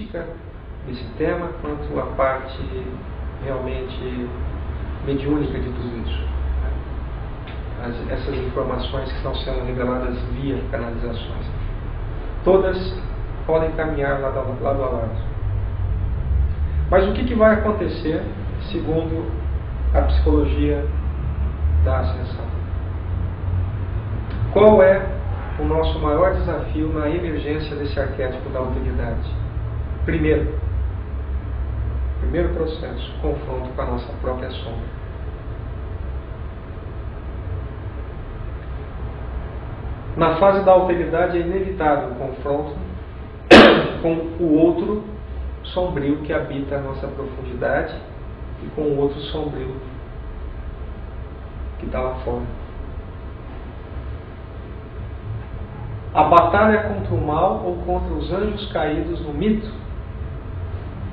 mística desse tema, quanto a parte realmente mediúnica de tudo isso. Essas informações que estão sendo reveladas via canalizações. Todas podem caminhar lado a lado. Mas o que vai acontecer segundo a psicologia da ascensão? Qual é o nosso maior desafio na emergência desse arquétipo da alteridade? Primeiro processo, confronto com a nossa própria sombra. Na fase da alteridade é inevitável o confronto com o outro sombrio que habita a nossa profundidade e com o outro sombrio que está lá fora. A batalha contra o mal ou contra os anjos caídos no mito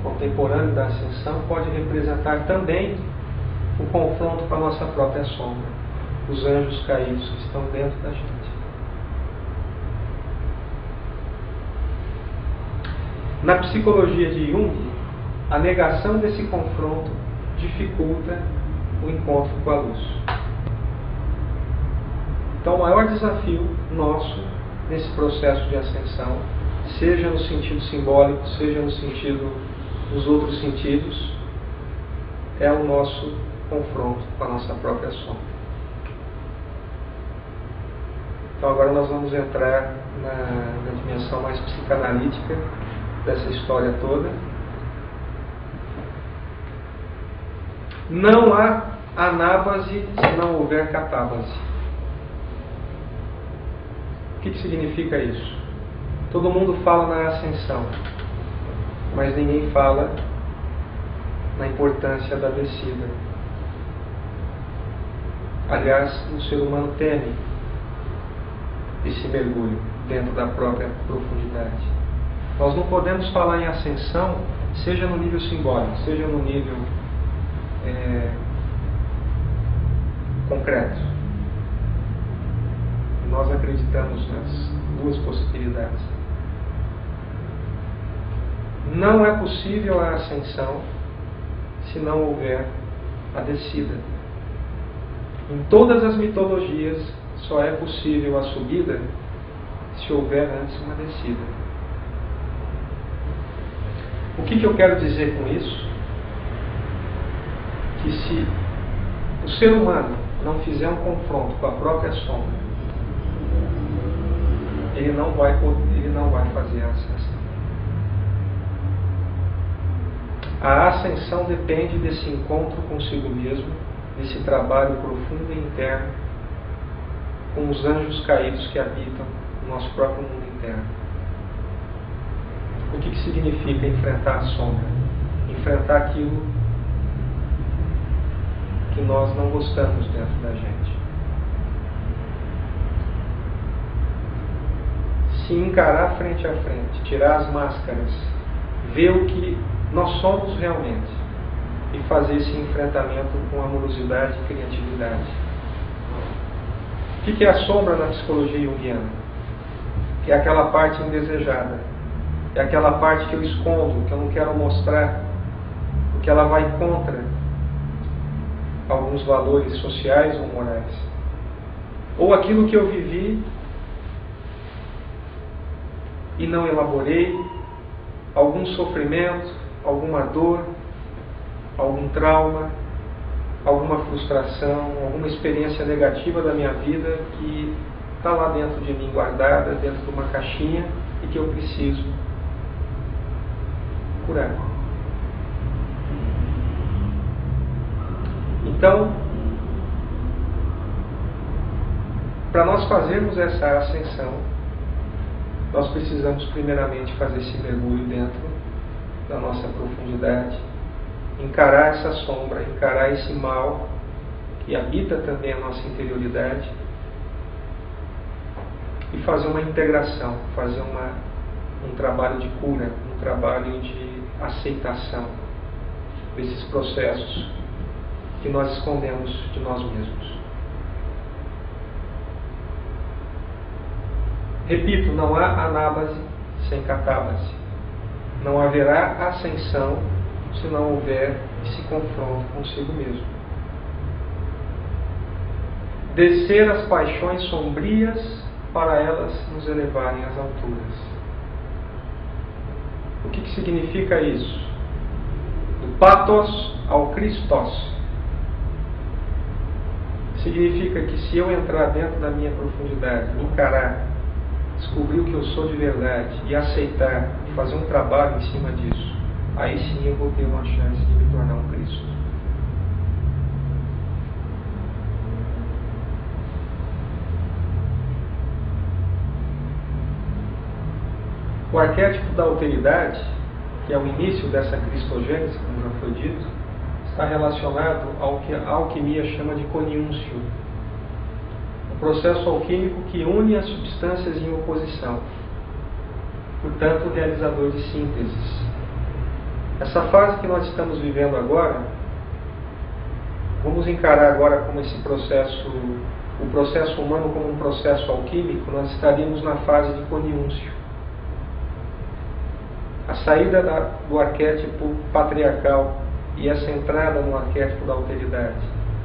contemporâneo da ascensão pode representar também o confronto com a nossa própria sombra, os anjos caídos que estão dentro da gente. Na psicologia de Jung, a negação desse confronto dificulta o encontro com a luz. Então, o maior desafio nosso nesse processo de ascensão, seja no sentido simbólico, seja no sentido dos outros sentidos, é o nosso confronto com a nossa própria sombra. Então, agora nós vamos entrar na dimensão mais psicanalítica dessa história toda. Não há anábase se não houver catábase. O que significa isso? Todo mundo fala na ascensão, mas ninguém fala na importância da descida. Aliás, o ser humano teme esse mergulho dentro da própria profundidade. Nós não podemos falar em ascensão, seja no nível simbólico, seja no nível concreto. Nós acreditamos nas duas possibilidades. Não é possível a ascensão se não houver a descida. Em todas as mitologias, só é possível a subida se houver antes uma descida. O que eu quero dizer com isso? Que se o ser humano não fizer um confronto com a própria sombra, ele não vai fazer a ascensão. A ascensão depende desse encontro consigo mesmo, desse trabalho profundo e interno com os anjos caídos que habitam o nosso próprio mundo interno. O que significa enfrentar a sombra? Enfrentar aquilo que nós não gostamos dentro da gente. Se encarar frente a frente, tirar as máscaras, ver o que nós somos realmente e fazer esse enfrentamento com amorosidade e criatividade. O que é a sombra na psicologia junguiana? Que é aquela parte indesejada. É aquela parte que eu escondo, que eu não quero mostrar, porque ela vai contra alguns valores sociais ou morais. Ou aquilo que eu vivi e não elaborei, algum sofrimento, alguma dor, algum trauma, alguma frustração, alguma experiência negativa da minha vida que está lá dentro de mim, guardada, dentro de uma caixinha e que eu preciso curar. Então, para nós fazermos essa ascensão, nós precisamos primeiramente fazer esse mergulho dentro da nossa profundidade, encarar essa sombra, encarar esse mal que habita também a nossa interioridade e fazer uma integração, fazer um trabalho de cura, um trabalho de aceitação desses processos que nós escondemos de nós mesmos. Repito, não há anábase sem catábase. Não haverá ascensão se não houver esse confronto consigo mesmo. Descer as paixões sombrias para elas nos elevarem às alturas. O que significa isso? Do pathos ao Christos. Significa que se eu entrar dentro da minha profundidade, encarar, descobrir o que eu sou de verdade e aceitar e fazer um trabalho em cima disso, aí sim eu vou ter uma chance de me tornar um Cristo. O arquétipo da alteridade, que é o início dessa cristogênese, como já foi dito, está relacionado ao que a alquimia chama de coniúncio, o processo alquímico que une as substâncias em oposição, portanto, o realizador de sínteses. Essa fase que nós estamos vivendo agora, vamos encarar agora como esse processo, o processo humano como um processo alquímico, nós estaríamos na fase de coniúncio. A saída do arquétipo patriarcal e essa entrada no arquétipo da alteridade.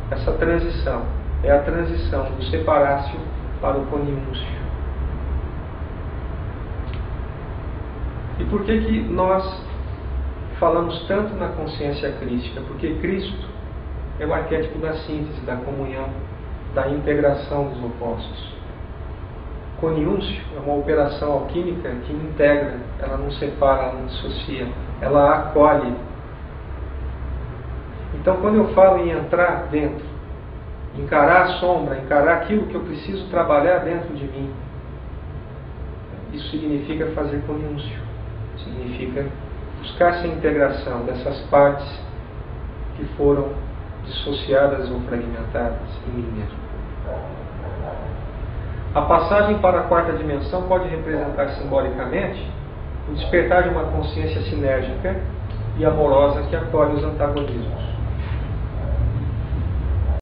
Essa transição é a transição do separácio para o coniúncio. E por que nós falamos tanto na consciência crística? Porque Cristo é o arquétipo da síntese, da comunhão, da integração dos opostos. Coniúncio é uma operação alquímica que integra, ela não separa, ela não dissocia, ela acolhe. Então, quando eu falo em entrar dentro, encarar a sombra, encarar aquilo que eu preciso trabalhar dentro de mim, isso significa fazer coniúncio, significa buscar essa integração dessas partes que foram dissociadas ou fragmentadas em mim mesmo. A passagem para a quarta dimensão pode representar simbolicamente o despertar de uma consciência sinérgica e amorosa que acolhe os antagonismos.